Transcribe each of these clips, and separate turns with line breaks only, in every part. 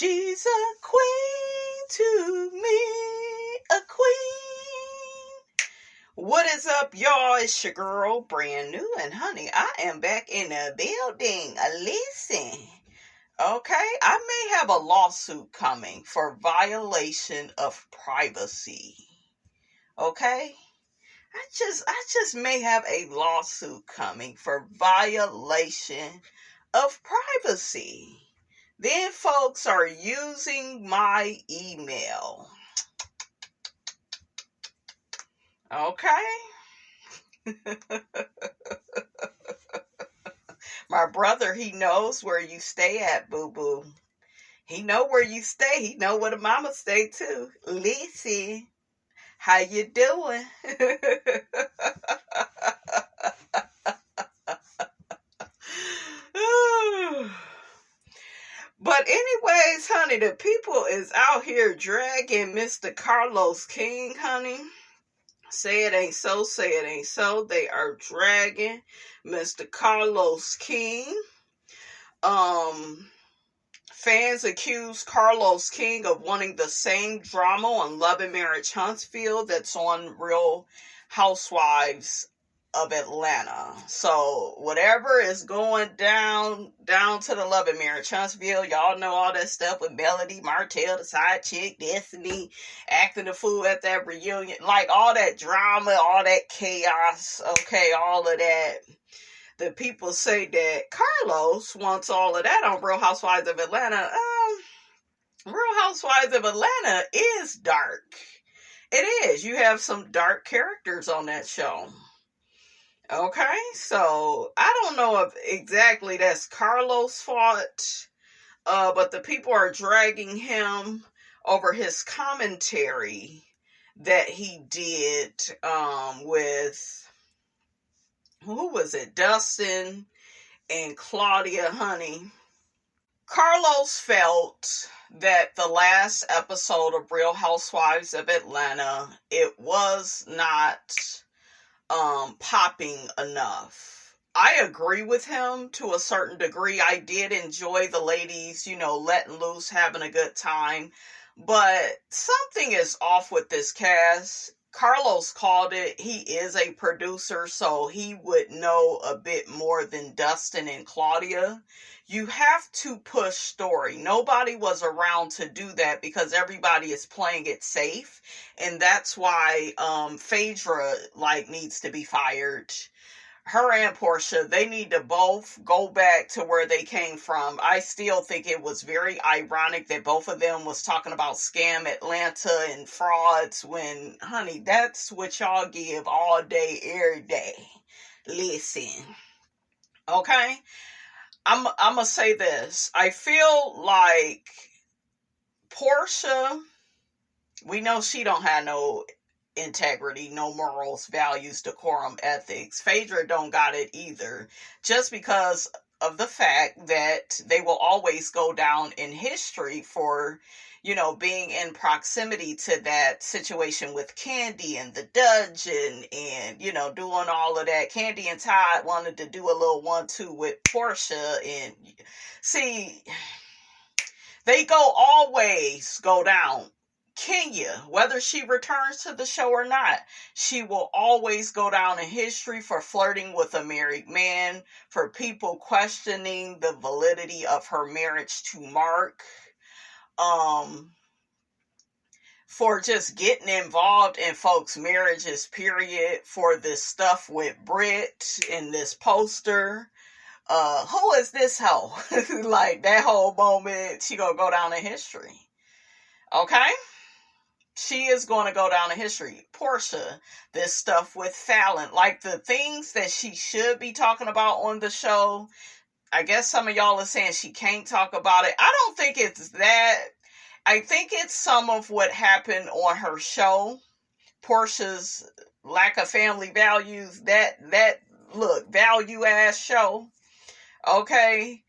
She's a queen to me, a queen. What is up, y'all? It's your girl, brand new, and honey, I am back in the building. Listen, okay, I may have a lawsuit coming for violation of privacy. Okay, I just may have a lawsuit coming for violation of privacy. Then folks are using my email. Okay? My brother, he knows where you stay at, boo-boo. He know where you stay. He know where the mama stay too. Listen, how you doing? But anyways, honey, the people is out here dragging Mr. Carlos King, honey. Say it ain't so, say it ain't so. They are dragging Mr. Carlos King. Fans accuse Carlos King of wanting the same drama on Love and Marriage Huntsville that's on Real Housewives of Atlanta. So whatever is going down to the Love and Marriage Huntsville, y'all know all that stuff with Melody, Martell, the side chick, Destiny, acting the fool at that reunion, like all that drama, all that chaos, okay, all of that. The people say that Carlos wants all of that on Real Housewives of Atlanta. Real Housewives of Atlanta is dark. It is. You have some dark characters on that show. Okay, so I don't know if exactly that's Carlos' fault, but the people are dragging him over his commentary that he did with, who was it, Dustin and Claudia, honey. Carlos felt that the last episode of Real Housewives of Atlanta, it was not popping enough. I agree with him to a certain degree. I did enjoy the ladies, letting loose, having a good time. But something is off with this cast. Carlos called it. He is a producer, so he would know a bit more than Dustin and Claudia. You have to push story. Nobody was around to do that because everybody is playing it safe. And that's why Phaedra needs to be fired. Her and Porsha, they need to both go back to where they came from. I still think it was very ironic that both of them was talking about Scam Atlanta and frauds when, honey, that's what y'all give all day, every day. Listen, okay? I'm going to say this. I feel like Porsha, we know she don't have no integrity, no morals, values, decorum, ethics. Phaedra don't got it either. Just because of the fact that they will always go down in history for, being in proximity to that situation with Candy and the dungeon and, doing all of that. Candy and Todd wanted to do a little 1-2 with Porsha, and see, they always go down. Kenya, whether she returns to the show or not, she will always go down in history for flirting with a married man, for people questioning the validity of her marriage to Mark, for just getting involved in folks' marriages, period, for this stuff with Britt in this poster. Who is this hoe? Like, that whole moment, she gonna go down in history. Okay? She is going to go down in history. Porsha, this stuff with Fallon, like the things that she should be talking about on the show. I guess some of y'all are saying she can't talk about it. I don't think it's that. I think it's some of what happened on her show. Porsha's lack of family values, that value ass show. Okay.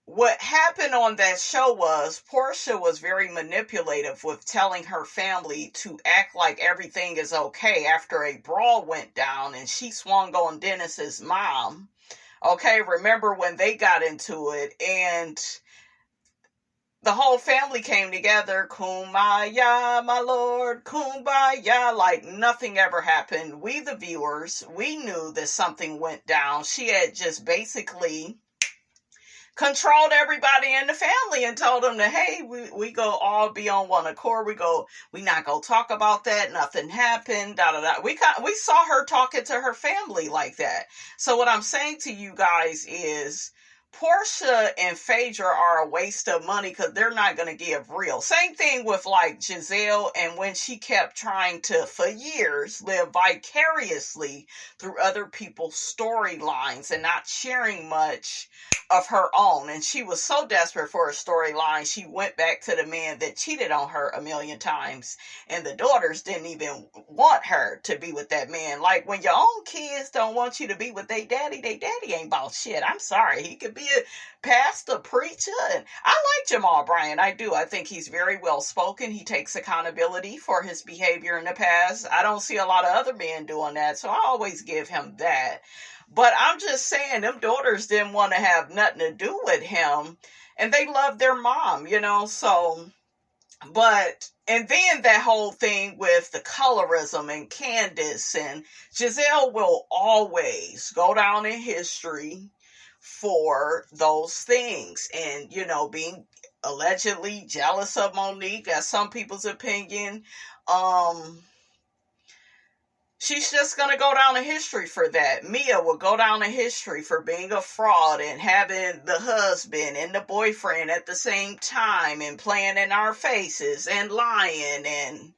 What happened on that show was Porsha was very manipulative with telling her family to act like everything is okay after a brawl went down and she swung on Dennis's mom. Okay, remember when they got into it, and the whole family came together, kumbaya, my lord, kumbaya, like nothing ever happened. We, the viewers, we knew that something went down. She had just basically controlled everybody in the family and told them that, hey, we go all be on one accord. We not go talk about that. Nothing happened. Da da da. We saw her talking to her family like that. So what I'm saying to you guys is, Porsha and Phaedra are a waste of money because they're not going to give real. Same thing with like Giselle, and when she kept trying to, for years, live vicariously through other people's storylines and not sharing much of her own. And she was so desperate for a storyline, she went back to the man that cheated on her a million times. And the daughters didn't even want her to be with that man. Like, when your own kids don't want you to be with their daddy ain't about shit. I'm sorry. He could be a pastor, preacher. And I like Jamal Bryant. I do. I think he's very well spoken. He takes accountability for his behavior in the past. I don't see a lot of other men doing that, so I always give him that. But I'm just saying, them daughters didn't want to have nothing to do with him. And they loved their mom, so. And then that whole thing with the colorism and Candace and Giselle will always go down in history for those things. And, being allegedly jealous of Monique, that's some people's opinion. She's just going to go down in history for that. Mia will go down in history for being a fraud and having the husband and the boyfriend at the same time and playing in our faces and lying. And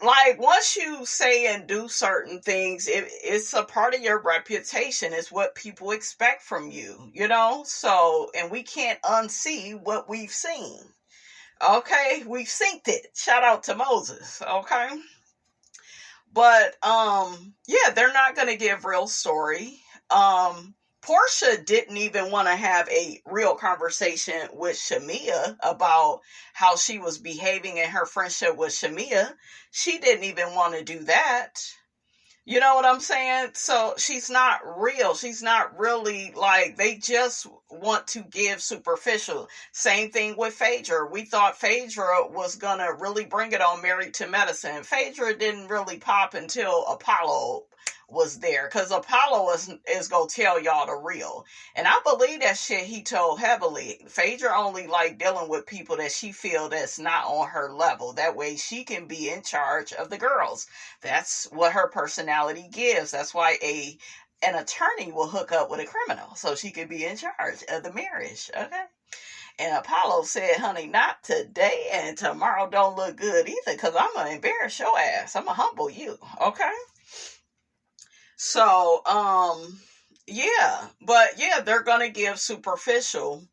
like, once you say and do certain things, it's a part of your reputation. It's what people expect from you, So, and we can't unsee what we've seen. Okay? We've synced it. Shout out to Moses. Okay? But, they're not going to give real story. Porsha didn't even want to have a real conversation with Shamea about how she was behaving in her friendship with Shamea. She didn't even want to do that. You know what I'm saying? So she's not real. She's not really, like, they just want to give superficial. Same thing with Phaedra. We thought Phaedra was going to really bring it on Married to Medicine. Phaedra didn't really pop until Apollo was there, because Apollo is going to tell y'all the real. And I believe that shit he told heavily. Phaedra only like dealing with people that she feel that's not on her level. That way she can be in charge of the girls. That's what her personality gives. That's why an attorney will hook up with a criminal, so she can be in charge of the marriage. Okay? And Apollo said, honey, not today, and tomorrow don't look good either, because I'm going to embarrass your ass. I'm going to humble you. Okay? So, they're going to give superficial.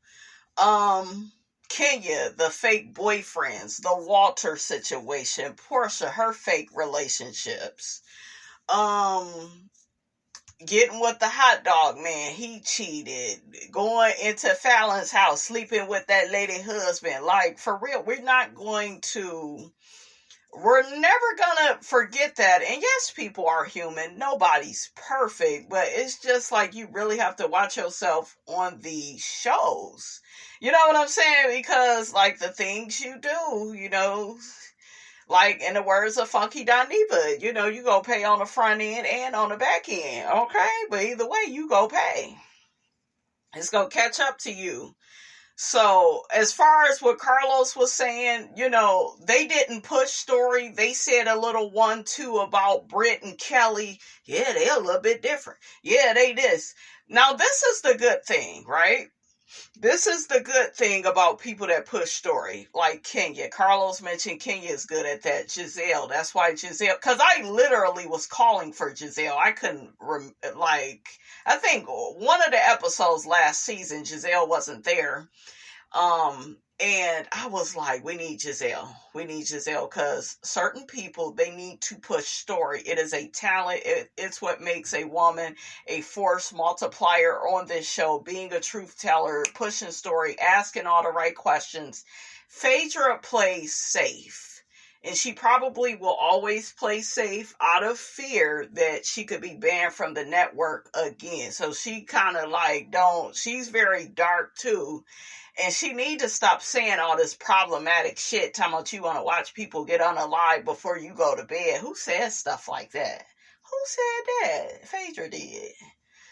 Kenya, the fake boyfriends, the Walter situation, Porsha, her fake relationships, getting with the hot dog man, he cheated, going into Fallon's house, sleeping with that lady husband. Like, for real, we're never gonna forget that. And yes, people are human. Nobody's perfect. But it's just like, you really have to watch yourself on these shows. You know what I'm saying? Because, like, the things you do, like, in the words of Funky Dineva, you go pay on the front end and on the back end. Okay? But either way, you go pay. It's gonna catch up to you. So, as far as what Carlos was saying, they didn't push story. They said a little 1-2 about Britt and Kelly. Yeah, they're a little bit different. Yeah, they this. Now, this is the good thing, right? This is the good thing about people that push story, like Kenya. Carlos mentioned Kenya is good at that. Giselle, that's why Giselle, because I literally was calling for Giselle. I couldn't, I think one of the episodes last season, Giselle wasn't there. And I was like, we need Giselle. We need Giselle, because certain people, they need to push story. It is a talent. It's what makes a woman a force multiplier on this show. Being a truth teller, pushing story, asking all the right questions. Phaedra plays safe. And she probably will always play safe out of fear that she could be banned from the network again. So she kind of like she's very dark too. And she need to stop saying all this problematic shit, talking about you want to watch people get unalived before you go to bed. Who says stuff like that? Who said that? Phaedra did.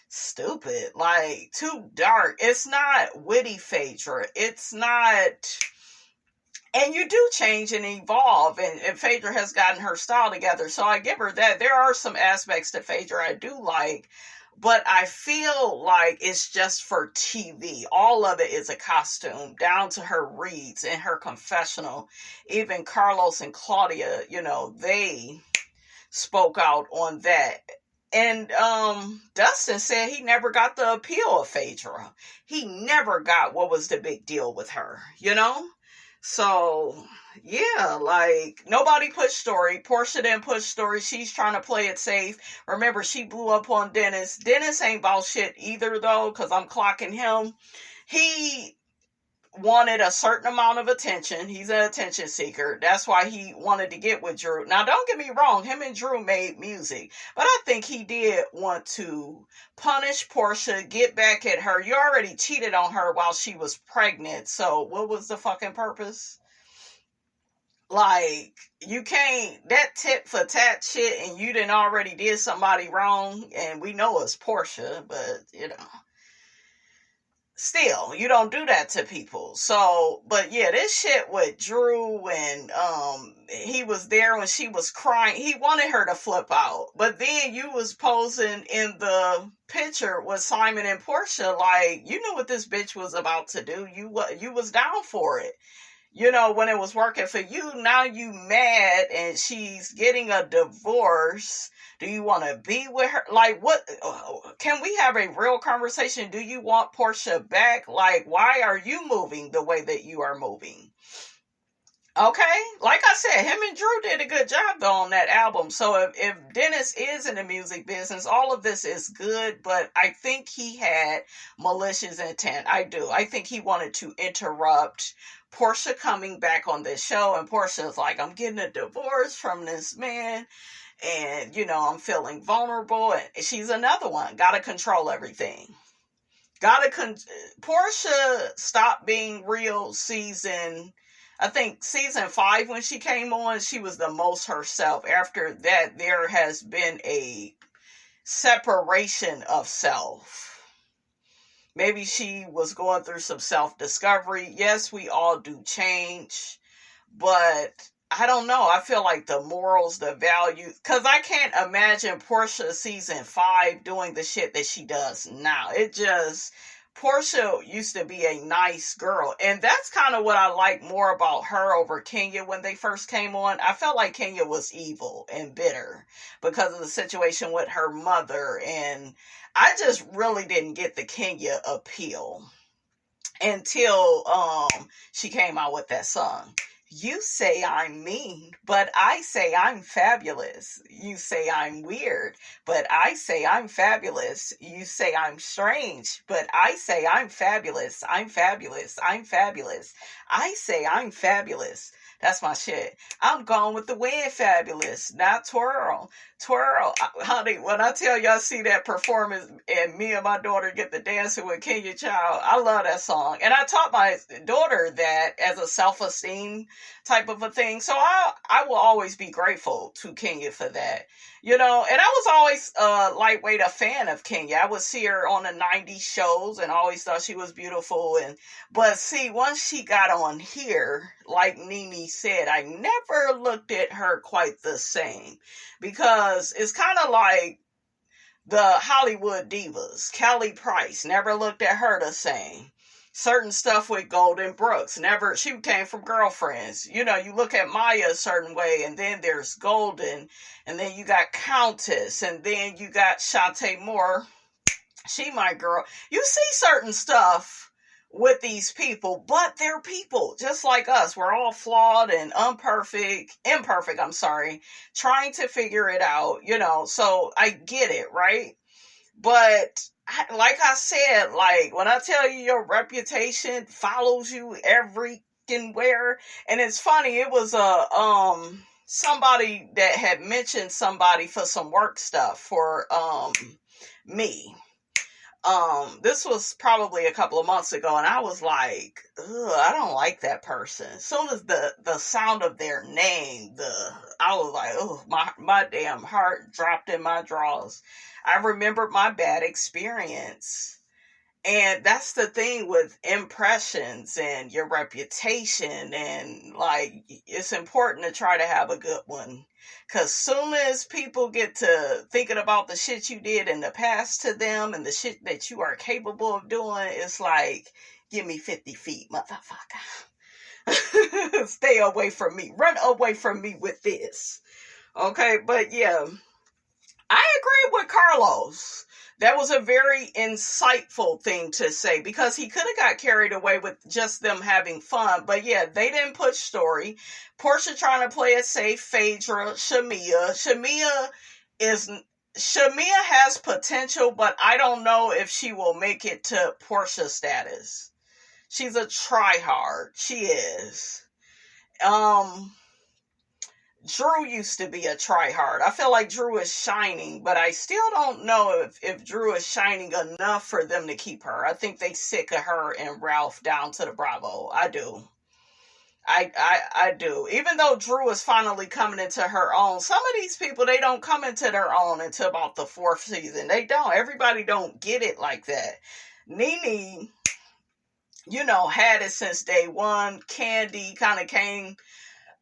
Stupid. Like, too dark. It's not witty, Phaedra. It's not... And you do change and evolve, and Phaedra has gotten her style together, so I give her that. There are some aspects to Phaedra I do like, but I feel like it's just for TV. All of it is a costume, down to her reads and her confessional. Even Carlos and Claudia, they spoke out on that. And Dustin said he never got the appeal of Phaedra. He never got what was the big deal with her, So, yeah, like, nobody pushed Story. Porsha didn't push Story. She's trying to play it safe. Remember, she blew up on Dennis. Dennis ain't about shit either, though, because I'm clocking him. He wanted a certain amount of attention. He's an attention seeker. That's why he wanted to get with Drew. Now, don't get me wrong. Him and Drew made music. But I think he did want to punish Porsha, get back at her. You already cheated on her while she was pregnant. So what was the fucking purpose? Like, you can't, that tit for tat shit, and you done already did somebody wrong. And we know it's Porsha, but, still, you don't do that to people. So, but yeah, this shit with Drew, and he was there when she was crying. He wanted her to flip out. But then you was posing in the picture with Simon and Porsha, like, you knew what this bitch was about to do. You was down for it. When it was working for you. Now you mad and she's getting a divorce. Do you want to be with her? Like, what? Can we have a real conversation? Do you want Porsha back? Like, why are you moving the way that you are moving? Okay? Like I said, him and Drew did a good job, though, on that album. So if Dennis is in the music business, all of this is good, but I think he had malicious intent. I do. I think he wanted to interrupt Porsha coming back on this show, and Portia's like, I'm getting a divorce from this man. And, I'm feeling vulnerable. And she's another one. Gotta control everything. Porsha stopped being real season 5 when she came on. She was the most herself. After that, there has been a separation of self. Maybe she was going through some self-discovery. Yes, we all do change. But I don't know. I feel like the morals, the values, because I can't imagine Porsha season 5 doing the shit that she does now. Porsha used to be a nice girl. And that's kind of what I like more about her over Kenya when they first came on. I felt like Kenya was evil and bitter because of the situation with her mother. And I just really didn't get the Kenya appeal until she came out with that song. You say I'm mean, but I say I'm fabulous. You say I'm weird, but I say I'm fabulous. You say I'm strange, but I say I'm fabulous. I'm fabulous. I'm fabulous. I say I'm fabulous. That's my shit. I'm going with the wind, fabulous, not twirl. Twirl. Honey, when I tell y'all see that performance and me and my daughter get the dancing with Kenya Child, I love that song. And I taught my daughter that as a self-esteem type of a thing. So I will always be grateful to Kenya for that. And I was always lightweight a fan of Kenya. I would see her on the 90s shows and always thought she was beautiful. But see, once she got on here, like Nene said, I never looked at her quite the same. Because it's kind of like the Hollywood divas. Kelly Price, never looked at her the same. Certain stuff with Golden Brooks, she came from Girlfriends. You look at Maya a certain way, and then there's Golden, and then you got Countess, and then you got Shantae Moore. She my girl. You see certain stuff with these people, but they're people just like us. We're all flawed and imperfect, trying to figure it out, so I get it, right? But like I said, like when I tell you your reputation follows you every fucking where. And it's funny, it was somebody that had mentioned somebody for some work stuff for me. This was probably a couple of months ago, and I was like, ugh, I don't like that person. As soon as the sound of their name, I was like, oh, my damn heart dropped in my drawers. I remembered my bad experience. And that's the thing with impressions and your reputation, and like, it's important to try to have a good one. Cause soon as people get to thinking about the shit you did in the past to them and the shit that you are capable of doing, it's like, give me 50 feet, motherfucker. Stay away from me. Run away from me with this. Okay, but yeah, I agree with Carlos. That was a very insightful thing to say, because he could have got carried away with just them having fun. But yeah, they didn't push story. Porsha trying to play it safe. Phaedra, Shamea. Shamea has potential, but I don't know if she will make it to Porsha status. She's a tryhard. She is. Drew used to be a tryhard. I feel like Drew is shining, but I still don't know if Drew is shining enough for them to keep her. I think they sick of her and Ralph down to the Bravo. I do. I do. Even though Drew is finally coming into her own, some of these people, they don't come into their own until about the 4th season. They don't. Everybody don't get it like that. Nene, had it since day one. Candy kind of came...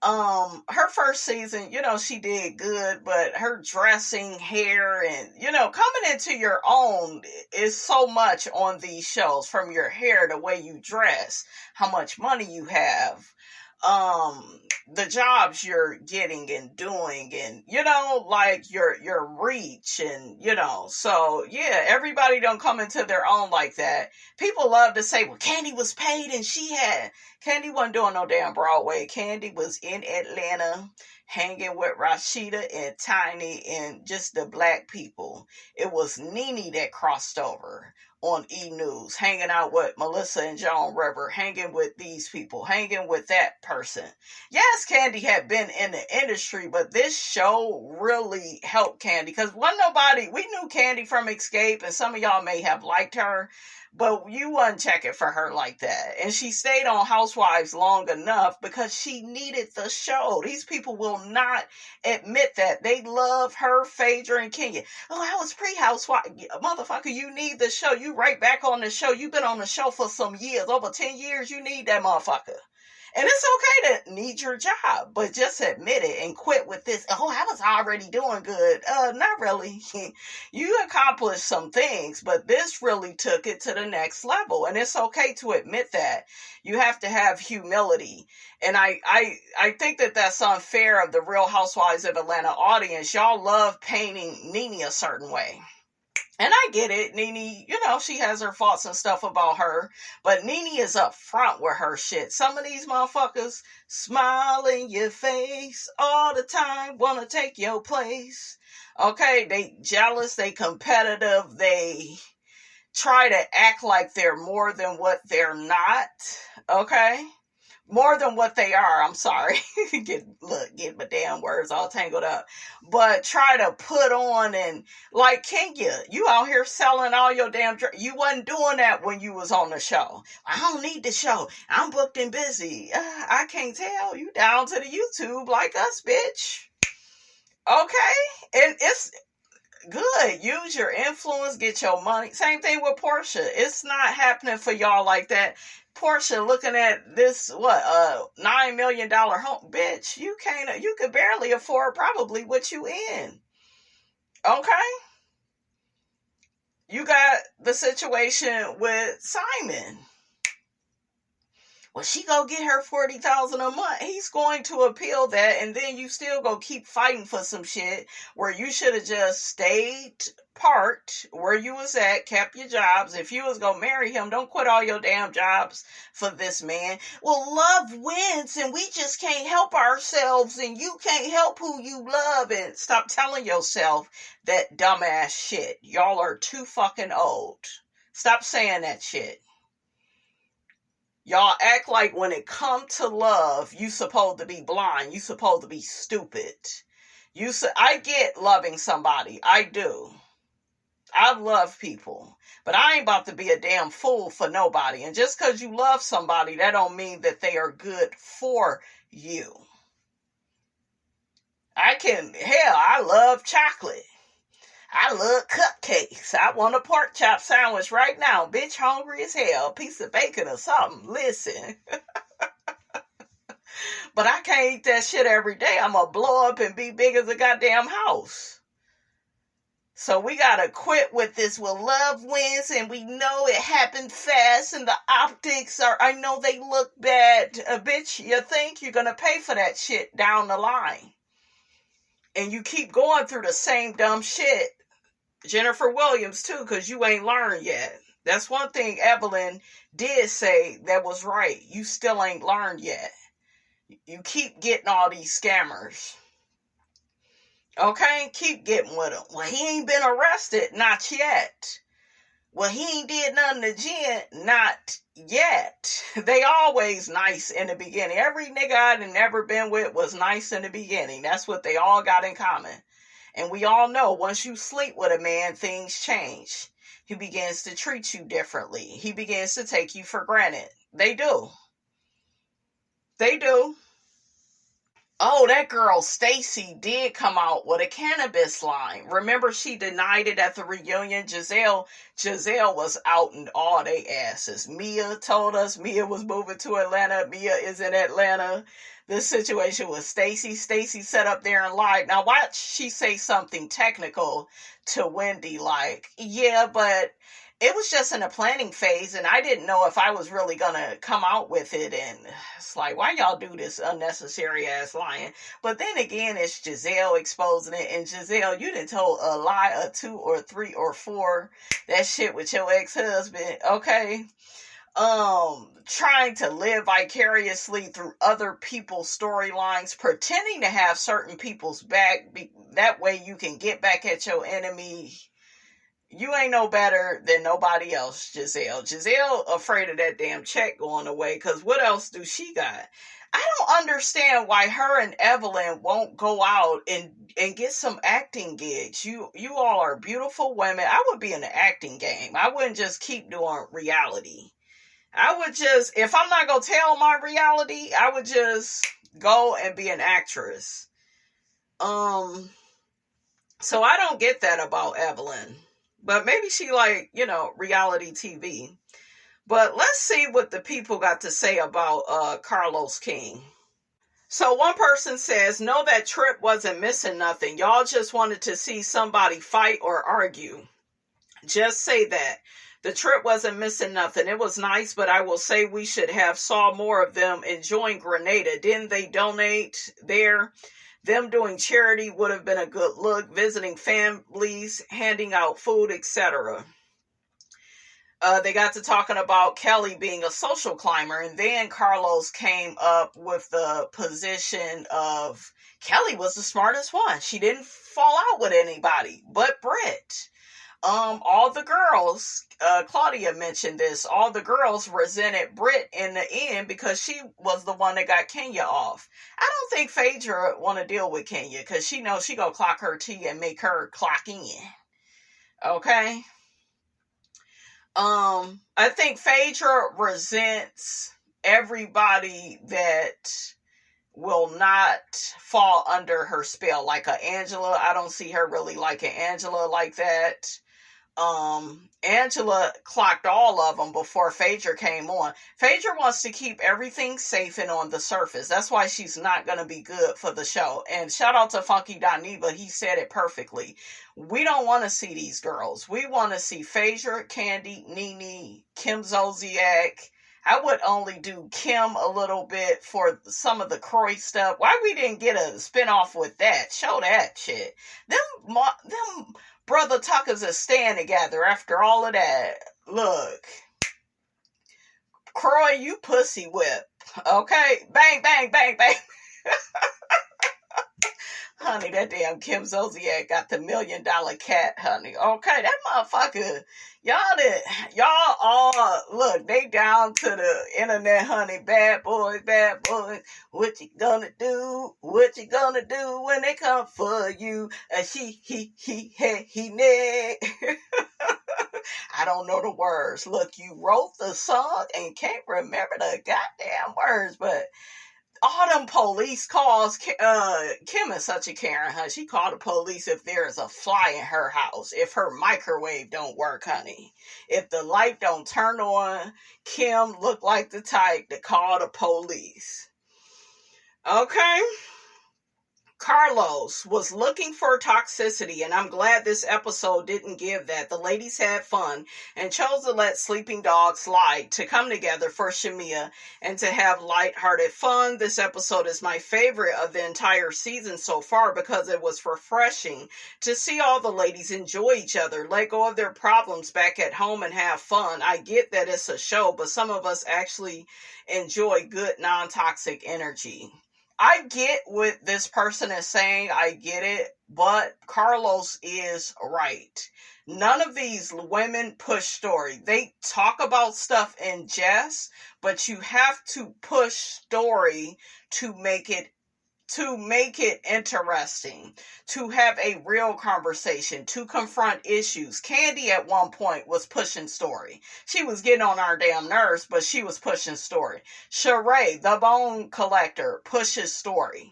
her first season, she did good, but her dressing, hair, and, coming into your own is so much on these shows, from your hair, the way you dress, how much money you have, the jobs you're getting and doing, and, like your reach, and, so yeah, everybody don't come into their own like that. People love to say, well, Candy was paid and Candy wasn't doing no damn Broadway. Candy was in Atlanta hanging with Rashida and Tiny and just the black people. It was Nene that crossed over on E! News, hanging out with Melissa and Joan River, hanging with these people, hanging with that person. Yes, Candy had been in the industry, but this show really helped Candy, because we knew Candy from Escape, and some of y'all may have liked her, but you wasn't checking for her like that. And she stayed on Housewives long enough because she needed the show. These people will not admit that. They love her, Phaedra, and Kenya. Oh, I was pre-Housewives. Motherfucker, you need the show. You right back on the show. You've been on the show for some years. Over 10 years, you need that motherfucker. And it's okay to need your job, but just admit it and quit with this. Oh, I was already doing good. Not really. You accomplished some things, but this really took it to the next level. And it's okay to admit that. You have to have humility. And I think that that's unfair of the Real Housewives of Atlanta audience. Y'all love painting Nene a certain way. And I get it. Nene, she has her faults and stuff about her. But Nene is up front with her shit. Some of these motherfuckers smile in your face all the time, want to take your place. Okay, they jealous, they competitive, they try to act like they're more than what they're not. Okay? More than what they are, I'm sorry. Get my damn words all tangled up. But try to put on, and like Kenya, you out here selling all your damn you wasn't doing that when you was on the show. I don't need the show. I'm booked and busy. I can't tell. You down to the YouTube like us, bitch. Okay? And it's good. Use your influence, get your money. Same thing with Porsha. It's not happening for y'all like that. Porsha looking at this, $9 million home, bitch, you could barely afford probably what you in. Okay? You got the situation with Simon. Well, she go get her $40,000 a month. He's going to appeal that, and then you still go keep fighting for some shit where you should have just stayed parked where you was at, kept your jobs. If you was gonna marry him, don't quit all your damn jobs for this man. Well, love wins, and we just can't help ourselves, and you can't help who you love, and stop telling yourself that dumbass shit. Y'all are too fucking old. Stop saying that shit. Y'all act like when it comes to love, you supposed to be blind. You supposed to be stupid. I get loving somebody. I do. I love people. But I ain't about to be a damn fool for nobody. And just because you love somebody, that don't mean that they are good for you. I love chocolate. I love cupcakes. I want a pork chop sandwich right now. Bitch, hungry as hell. A piece of bacon or something. Listen. But I can't eat that shit every day. I'm going to blow up and be big as a goddamn house. So we got to quit with this. Well, love wins and we know it happened fast and the optics I know they look bad. Bitch, you think you're going to pay for that shit down the line. And you keep going through the same dumb shit. Jennifer Williams, too, because you ain't learned yet. That's one thing Evelyn did say that was right. You still ain't learned yet. You keep getting all these scammers. Okay? Keep getting with them. Well, he ain't been arrested. Not yet. Well, he ain't did nothing to Jen. Not yet. They always nice in the beginning. Every nigga I'd never been with was nice in the beginning. That's what they all got in common. And we all know once you sleep with a man, things change. He begins to treat you differently. He begins to take you for granted. They do. They do. Oh, that girl Stacy did come out with a cannabis line. Remember, she denied it at the reunion. Giselle was outing all they asses. Mia told us Mia was moving to Atlanta. Mia is in Atlanta. This situation with Stacy. Stacy sat up there and lied. Now watch she say something technical to Wendy like, yeah, but it was just in a planning phase and I didn't know if I was really going to come out with it. And it's like, why y'all do this unnecessary ass lying? But then again, it's Giselle exposing it. And Giselle, you done told a lie or 2 or 3 or 4. That shit with your ex-husband. Okay. Trying to live vicariously through other people's storylines, pretending to have certain people's back. That way you can get back at your enemy. You ain't no better than nobody else, Giselle. Giselle afraid of that damn check going away, because what else do she got? I don't understand why her and Evelyn won't go out and get some acting gigs. You all are beautiful women. I would be in the acting game. I wouldn't just keep doing reality. I would just, if I'm not going to tell my reality, I would just go and be an actress. So I don't get that about Evelyn. But maybe she like, reality TV. But let's see what the people got to say about Carlos King. So one person says, no, that trip wasn't missing nothing. Y'all just wanted to see somebody fight or argue. Just say that. The trip wasn't missing nothing. It was nice, but I will say we should have saw more of them enjoying Grenada. Didn't they donate there? Them doing charity would have been a good look, visiting families, handing out food, etc. They got to talking about Kelly being a social climber, and then Carlos came up with the position of Kelly was the smartest one. She didn't fall out with anybody but Britt. All the girls, Claudia mentioned this, all the girls resented Britt in the end because she was the one that got Kenya off. I don't think Phaedra want to deal with Kenya because she knows she gonna clock her tea and make her clock in. Okay? I think Phaedra resents everybody that will not fall under her spell. Like a Angela, I don't see her really liking Angela like that. Angela clocked all of them before Phaedra came on. Phaedra wants to keep everything safe and on the surface. That's why she's not going to be good for the show. And shout out to Funky Doniva. He said it perfectly. We don't want to see these girls. We want to see Phaedra, Candy, Nene, Kim Zolciak. I would only do Kim a little bit for some of the Croy stuff. Why we didn't get a spinoff with that? Show that shit. Them brother Tuckers are staying together after all of that. Look. Croy, you pussy whip. Okay? Bang, bang, bang, bang. Honey, that damn Kim Zolciak got the $1 million cat, honey. Okay, that motherfucker, y'all all, look, they down to the internet, honey. Bad boys, bad boys. What you gonna do? What you gonna do when they come for you? He, neck. I don't know the words. Look, you wrote the song and can't remember the goddamn words, but all them police calls, Kim is such a Karen, huh? She called the police if there is a fly in her house, if her microwave don't work, honey. If the light don't turn on, Kim look like the type to call the police. Okay? Carlos was looking for toxicity, and I'm glad this episode didn't give that. The ladies had fun and chose to let sleeping dogs lie, to come together for Shamea and to have lighthearted fun. This episode is my favorite of the entire season so far because it was refreshing to see all the ladies enjoy each other, let go of their problems back at home and have fun. I get that it's a show, but some of us actually enjoy good non-toxic energy. I get what this person is saying. I get it. But Carlos is right. None of these women push story. They talk about stuff in jest, but you have to push story to make it interesting, to have a real conversation, to confront issues. Candy at one point was pushing story. She was getting on our damn nerves, but she was pushing story. Sheree, the bone collector, pushes story.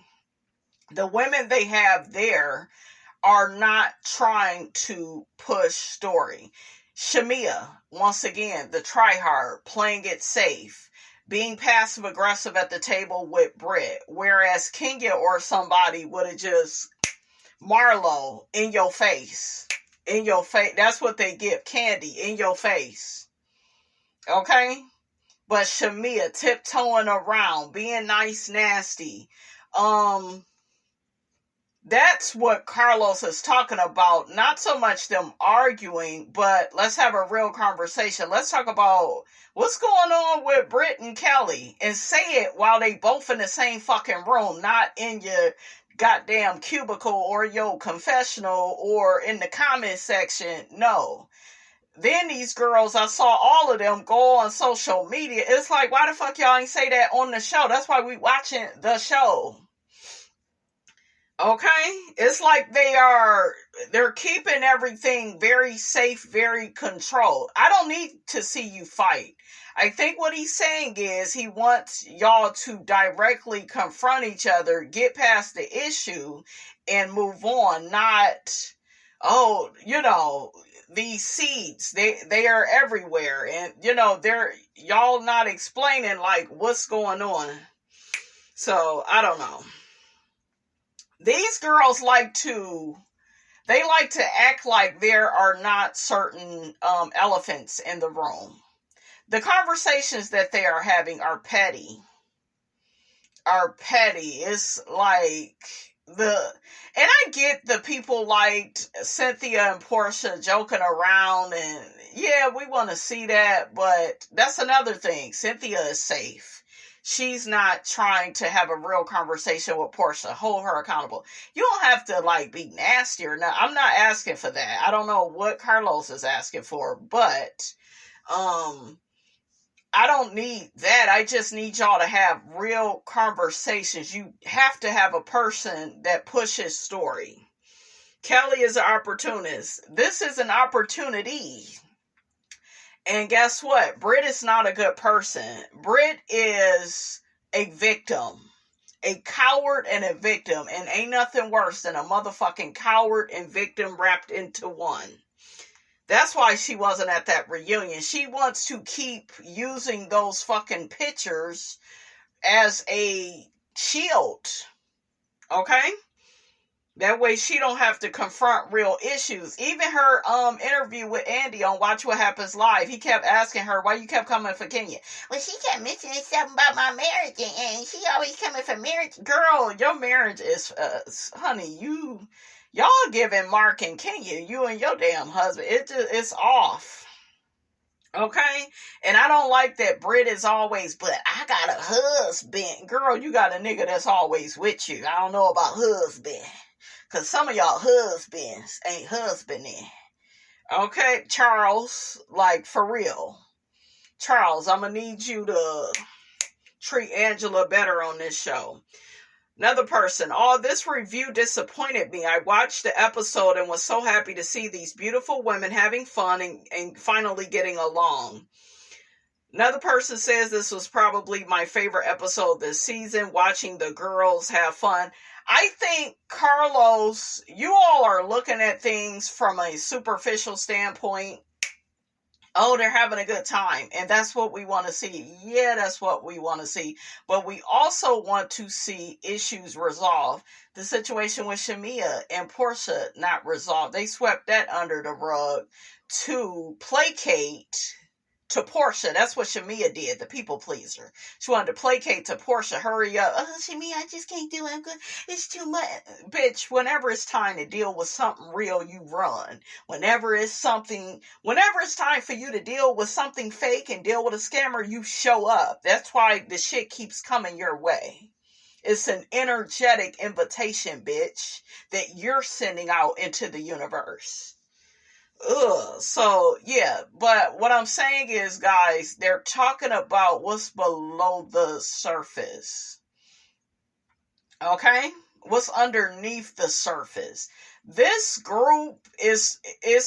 The women they have there are not trying to push story. Shamea, once again, the tryhard, playing it safe, being passive-aggressive at the table with Britt, whereas Kenya or somebody would have just, Marlo, in your face. In your face. That's what they give. Candy, in your face. Okay? But Shamea, tiptoeing around, being nice, nasty. That's what Carlos is talking about. Not so much them arguing, but let's have a real conversation. Let's talk about what's going on with Britt and Kelly, and say it while they both in the same fucking room, not in your goddamn cubicle or your confessional or in the comment section. No. Then these girls, I saw all of them go on social media. It's like, why the fuck y'all ain't say that on the show? That's why we watching the show. Okay? It's like they're keeping everything very safe, very controlled. I don't need to see you fight. I think what he's saying is he wants y'all to directly confront each other, get past the issue, and move on. Not, these seeds, they are everywhere. And, y'all not explaining, like, what's going on. So, I don't know. These girls like to act like there are not certain elephants in the room. The conversations that they are having are petty. It's like and I get the people liked Cynthia and Porsha joking around, and yeah, we want to see that, but that's another thing. Cynthia is safe. She's not trying to have a real conversation with Porsha. Hold her accountable. You don't have to be nasty or not. I'm not asking for that. I don't know what Carlos is asking for, but I don't need that. I just need y'all to have real conversations. You have to have a person that pushes story. Kelly is an opportunist. This is an opportunity. And guess what? Britt is not a good person. Britt is a victim. A coward and a victim. And ain't nothing worse than a motherfucking coward and victim wrapped into one. That's why she wasn't at that reunion. She wants to keep using those fucking pictures as a shield. Okay? That way she don't have to confront real issues. Even her interview with Andy on Watch What Happens Live, he kept asking her why you kept coming for Kenya. Well, she kept mentioning something about my marriage, and she always coming for marriage. Girl, your marriage is, honey, y'all giving Mark and Kenya, you and your damn husband, it's off. Okay? And I don't like that Britt is always, but I got a husband. Girl, you got a nigga that's always with you. I don't know about husband. Because some of y'all husbands ain't husbanding. Okay, Charles, like for real. Charles, I'm going to need you to treat Angela better on this show. Another person, this review disappointed me. I watched the episode and was so happy to see these beautiful women having fun and finally getting along. Another person says this was probably my favorite episode this season, watching the girls have fun. I think, Carlos, you all are looking at things from a superficial standpoint. Oh, they're having a good time. And that's what we want to see. Yeah, that's what we want to see. But we also want to see issues resolved. The situation with Shamea and Porsha not resolved. They swept that under the rug to placate to Porsha. That's what Shamea did, the people pleaser. She wanted to placate to Porsha. Hurry up. Oh, Shamea, I just can't do it. I'm good. It's too much. Bitch, whenever it's time to deal with something real, you run. Whenever it's time for you to deal with something fake and deal with a scammer, you show up. That's why the shit keeps coming your way. It's an energetic invitation, bitch, that you're sending out into the universe. So, yeah, but what I'm saying is, guys, they're talking about what's below the surface. Okay? What's underneath the surface. This group is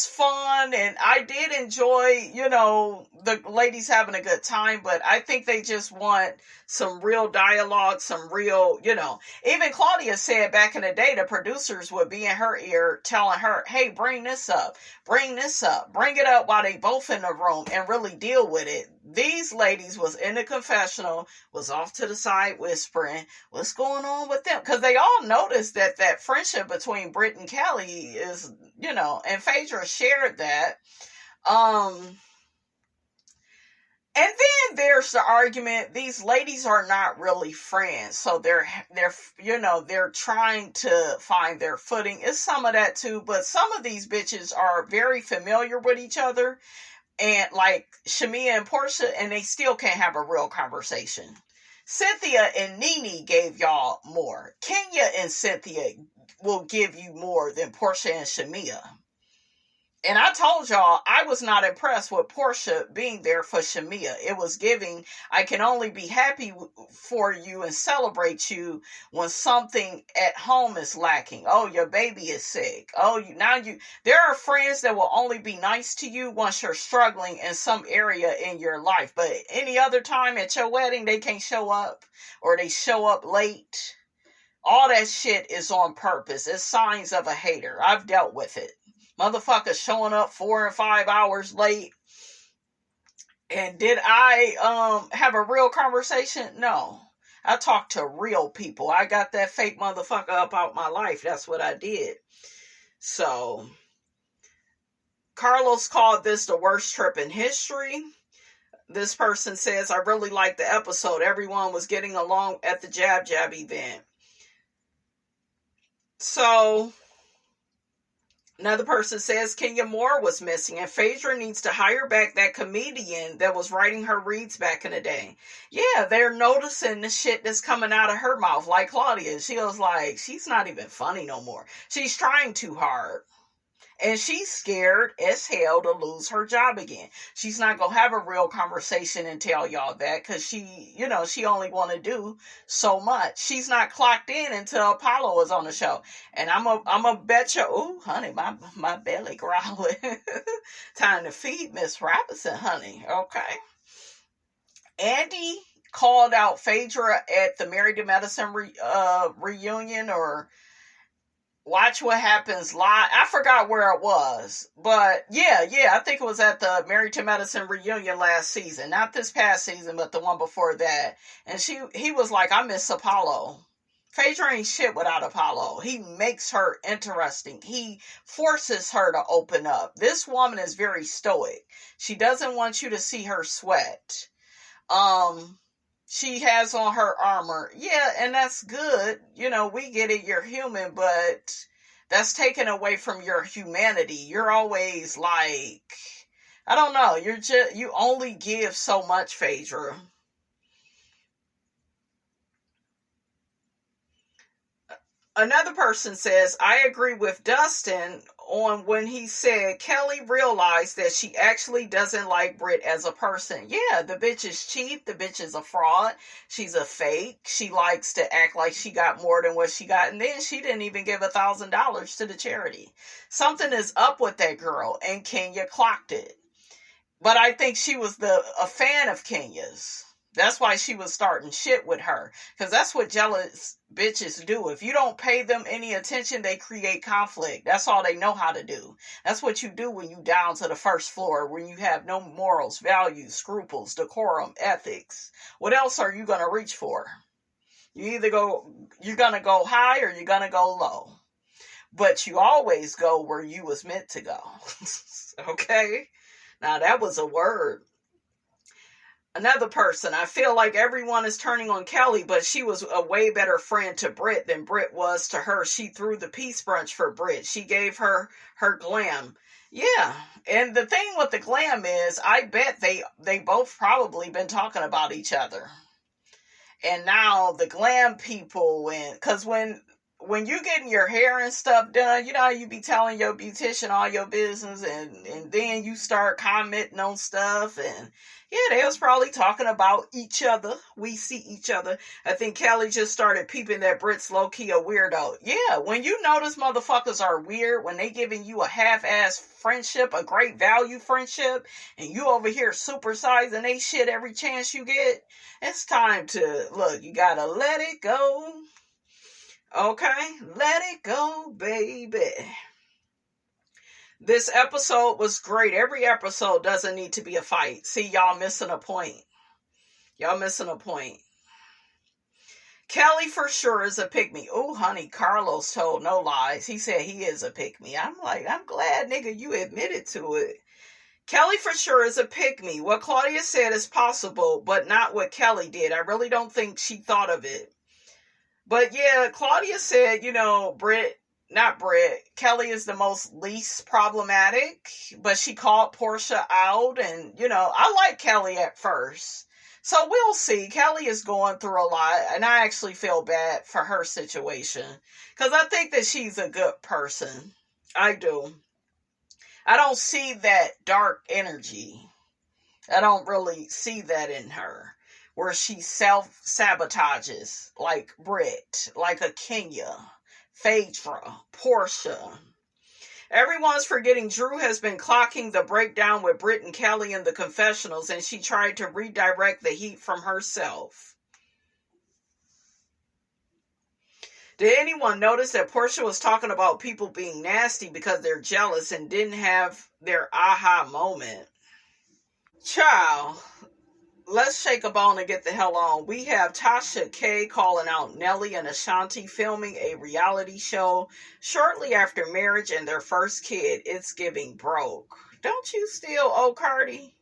fun, and I did enjoy, the ladies having a good time, but I think they just want some real dialogue, some real, even Claudia said back in the day, the producers would be in her ear telling her, hey, bring this up, bring it up while they both in the room and really deal with it. These ladies was in the confessional, was off to the side whispering, what's going on with them? Because they all noticed that friendship between Britt and Kelly is, and Phaedra shared that. And then there's the argument, these ladies are not really friends. So they're trying to find their footing. It's some of that too, but some of these bitches are very familiar with each other. And like Shamea and Porsha, and they still can't have a real conversation. Cynthia and Nene gave y'all more. Kenya and Cynthia will give you more than Porsha and Shamea. And I told y'all, I was not impressed with Porsha being there for Shamea. It was giving, I can only be happy for you and celebrate you when something at home is lacking. Oh, your baby is sick. Oh, there are friends that will only be nice to you once you're struggling in some area in your life. But any other time at your wedding, they can't show up or they show up late. All that shit is on purpose. It's signs of a hater. I've dealt with it. Motherfuckers showing up 4 and 5 hours late. And did I have a real conversation? No. I talked to real people. I got that fake motherfucker up out my life. That's what I did. So, Carlos called this the worst trip in history. This person says, I really liked the episode. Everyone was getting along at the Jab Jab event. So, another person says Kenya Moore was missing and Phaedra needs to hire back that comedian that was writing her reads back in the day. Yeah, they're noticing the shit that's coming out of her mouth. Like Claudia, she was like, she's not even funny no more. She's trying too hard. And she's scared as hell to lose her job again. She's not going to have a real conversation and tell y'all that because she only want to do so much. She's not clocked in until Apollo is on the show. And I'm a bet you, ooh, honey, my belly growling. Time to feed Miss Robinson, honey. Okay. Andy called out Phaedra at the Married to Medicine reunion or Watch What Happens Live. I forgot where it was. But yeah, I think it was at the Married to Medicine reunion last season. Not this past season, but the one before that. And he was like, I miss Apollo. Phaedra ain't shit without Apollo. He makes her interesting. He forces her to open up. This woman is very stoic. She doesn't want you to see her sweat. She has on her armor. Yeah, and that's good. We get it. You're human, but that's taken away from your humanity. You're always like, I don't know. You only give so much, Phaedra. Another person says, I agree with Dustin on when he said Kelly realized that she actually doesn't like Britt as a person. Yeah, the bitch is cheap. The bitch is a fraud. She's a fake. She likes to act like she got more than what she got. And then she didn't even give $1,000 to the charity. Something is up with that girl, and Kenya clocked it. But I think she was a fan of Kenya's. That's why she was starting shit with her. Because that's what jealous bitches do. If you don't pay them any attention, they create conflict. That's all they know how to do. That's what you do when you down to the first floor, when you have no morals, values, scruples, decorum, ethics. What else are you going to reach for? You're going to go high or you're going to go low. But you always go where you was meant to go. Okay? Now that was a word. Another person, I feel like everyone is turning on Kelly, but she was a way better friend to Britt than Britt was to her. She threw the peace brunch for Britt. She gave her glam. Yeah, and the thing with the glam is, I bet they both probably been talking about each other. And now the glam people, because when you getting your hair and stuff done, you know how you be telling your beautician all your business, and then you start commenting on stuff, and yeah, they was probably talking about each other. We see each other. I think Kelly just started peeping that Britt's low-key a weirdo. Yeah, when you notice motherfuckers are weird, when they giving you a half-ass friendship, a great value friendship, and you over here supersizing they shit every chance you get, it's time to, look, you gotta let it go. Okay, let it go, baby. This episode was great. Every episode doesn't need to be a fight. See, y'all missing a point. Y'all missing a point. Kelly for sure is a pick-me. Oh, honey, Carlos told no lies. He said he is a pick-me. I'm like, I'm glad, nigga, you admitted to it. Kelly for sure is a pick-me. What Claudia said is possible, but not what Kelly did. I really don't think she thought of it. But yeah, Claudia said, Kelly is the least problematic, but she called Porsha out, and, I like Kelly at first. So we'll see. Kelly is going through a lot, and I actually feel bad for her situation, because I think that she's a good person. I do. I don't see that dark energy. I don't really see that in her, where she self-sabotages, like Britt, like a Kenya, Phaedra, Porsha. Everyone's forgetting Drew has been clocking the breakdown with Britt and Kelly in the confessionals, and she tried to redirect the heat from herself. Did anyone notice that Porsha was talking about people being nasty because they're jealous and didn't have their aha moment? Child, let's shake a bone and get the hell on. We have Tasha K calling out Nelly and Ashanti filming a reality show shortly after marriage and their first kid. It's giving broke. Don't you steal old Cardi?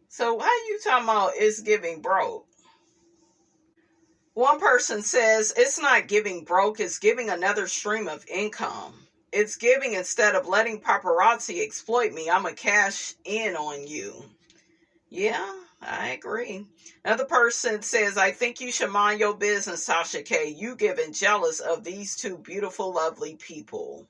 So how you talking about it's giving broke? One person says it's not giving broke, it's giving another stream of income. It's giving, instead of letting paparazzi exploit me, I'm going to cash in on you. Yeah, I agree. Another person says, I think you should mind your business, Tasha K. You getting jealous of these two beautiful, lovely people.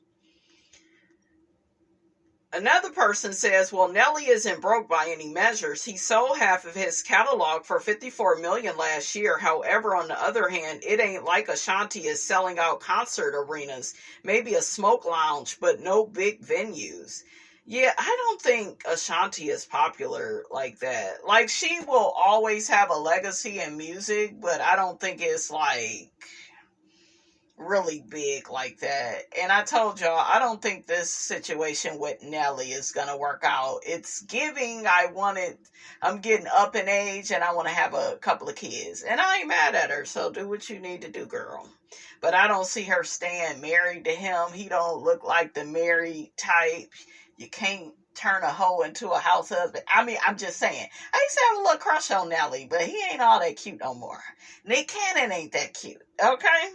Another person says, well, Nelly isn't broke by any measures. He sold half of his catalog for $54 million last year. However, on the other hand, it ain't like Ashanti is selling out concert arenas, maybe a smoke lounge, but no big venues. Yeah, I don't think Ashanti is popular like that. Like, she will always have a legacy in music, but I don't think it's like really big like that. And I told y'all, I don't think this situation with Nelly is gonna work out. It's giving, I'm getting up in age and I want to have a couple of kids, and I ain't mad at her, so do what you need to do, girl. But I don't see her staying married to him. He don't look like the married type. You can't turn a hoe into a house husband. I mean, I'm just saying, I used to have a little crush on Nelly, but he ain't all that cute no more. Nick Cannon ain't that cute, okay?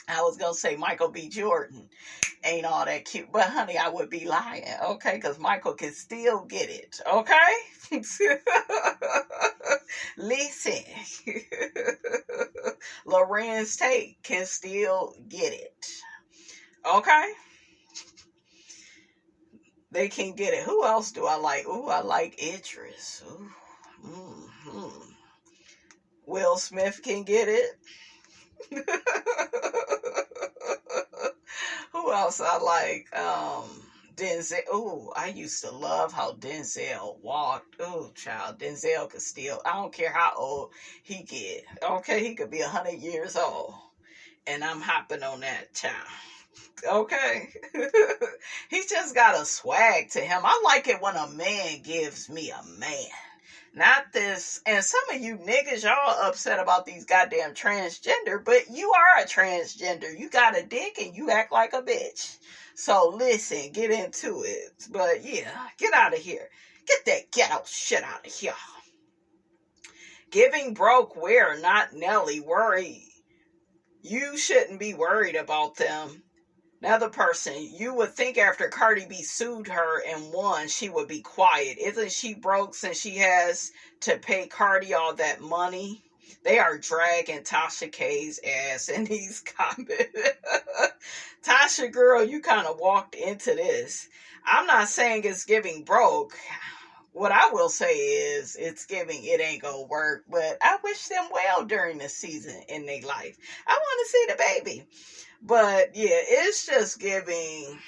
I was going to say Michael B. Jordan ain't all that cute. But, honey, I would be lying, okay? Because Michael can still get it, okay? Listen. Lorenz Tate can still get it, okay? They can get it. Who else do I like? Ooh, I like Idris. Ooh. Mm-hmm. Will Smith can get it. Who else I like? Denzel. Ooh, I used to love how Denzel walked. Ooh, child, Denzel could still, I don't care how old he get. Okay, he could be 100 years old. And I'm hopping on that child. Okay. He just got a swag to him. I like it when a man gives me a man. Not this, and some of you niggas, y'all upset about these goddamn transgender, but you are a transgender. You got a dick and you act like a bitch. So listen, get into it. But yeah, get out of here. Get that ghetto shit out of here. Giving broke where, not Nelly. Worry. You shouldn't be worried about them. Another person, you would think after Cardi B sued her and won, she would be quiet. Isn't she broke since she has to pay Cardi all that money? They are dragging Tasha K's ass in these comments. Tasha, girl, you kind of walked into this. I'm not saying it's giving broke. What I will say is it's giving it ain't gonna work, but I wish them well during the season in their life. I want to see the baby. But yeah, it's just giving,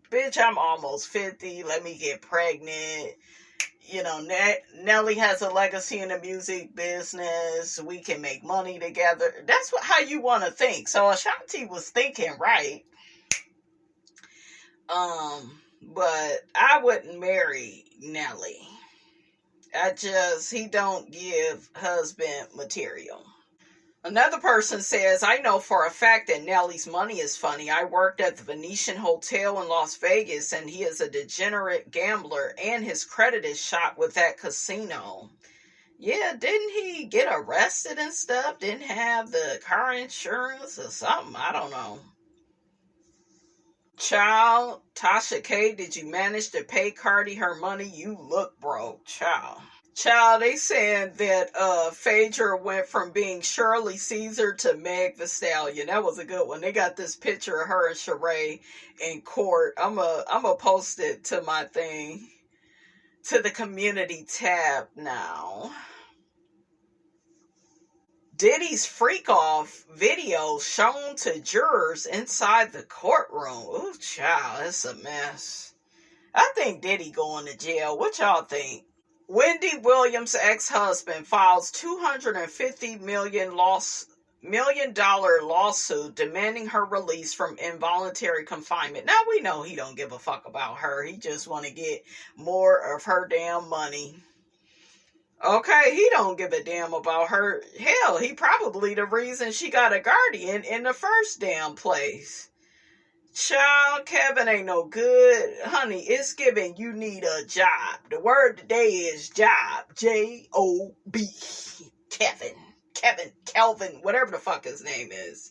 bitch, I'm almost 50. Let me get pregnant. You know, Nelly has a legacy in the music business. We can make money together. That's how you want to think. So Ashanti was thinking right. But I wouldn't marry Nelly. He don't give husband material. Another person says, I know for a fact that Nelly's money is funny. I worked at the Venetian Hotel in Las Vegas, and he is a degenerate gambler, and his credit is shot with that casino. Yeah, didn't he get arrested and stuff? Didn't have the car insurance or something? I don't know. Child, Tasha K, did you manage to pay Cardi her money? You look broke, child. Child, they saying that Phaedra went from being Shirley Caesar to Meg Thee Stallion. That was a good one. They got this picture of her and Sheree in court. I'm a post it to my thing, to the community tab now. Diddy's freak off video shown to jurors inside the courtroom. Ooh, child, it's a mess. I think Diddy going to jail. What y'all think? Wendy Williams' ex-husband files $250 million lawsuit demanding her release from involuntary confinement. Now we know he don't give a fuck about her. He just want to get more of her damn money. Okay, he don't give a damn about her. Hell, he probably the reason she got a guardian in the first damn place. Child, Kevin ain't no good. Honey, it's giving you need a job. The word today is job. J-O-B. Kelvin, whatever the fuck his name is.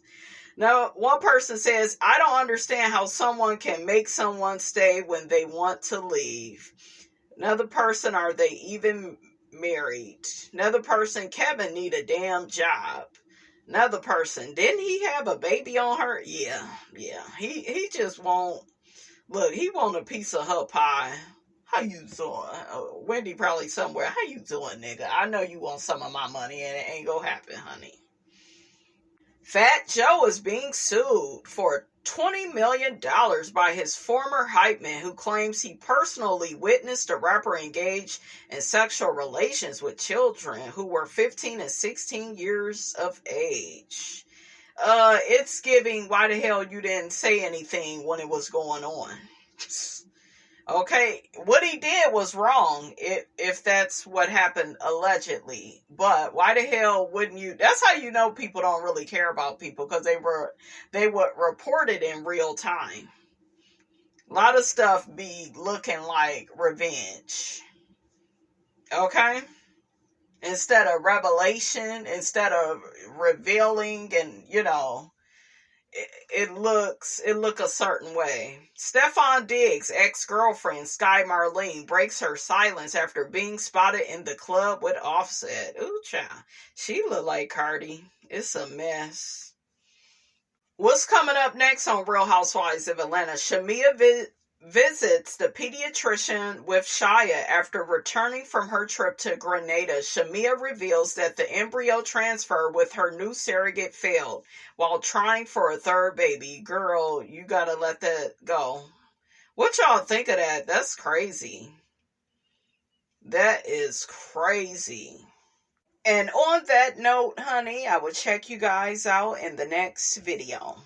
Now, one person says, I don't understand how someone can make someone stay when they want to leave. Another person, are they even married? Another person, Kevin need a damn job. Another person, didn't he have a baby on her? Yeah. He just won't, look, he want a piece of her pie. How you doing? Wendy probably somewhere. How you doing, nigga? I know you want some of my money and it ain't gonna happen, honey. Fat Joe is being sued for $20 million by his former hype man who claims he personally witnessed a rapper engage in sexual relations with children who were 15 and 16 years of age. It's giving, why the hell you didn't say anything when it was going on? Okay, what he did was wrong, if that's what happened allegedly. But why the hell wouldn't you? That's how you know people don't really care about people, because they would report it in real time. A lot of stuff be looking like revenge. Okay? Instead of revelation, instead of revealing, and it look a certain way. Stefan Diggs' ex-girlfriend Sky Marlene breaks her silence after being spotted in the club with Offset. Ooh, child. She look like Cardi. It's a mess. What's coming up next on Real Housewives of Atlanta? Shamea visits the pediatrician with Shia after returning from her trip to Grenada. Shamea reveals that the embryo transfer with her new surrogate failed while trying for a third baby. Girl, you gotta let that go. What y'all think of that? That's crazy. That is crazy. And on that note, honey, I will check you guys out in the next video.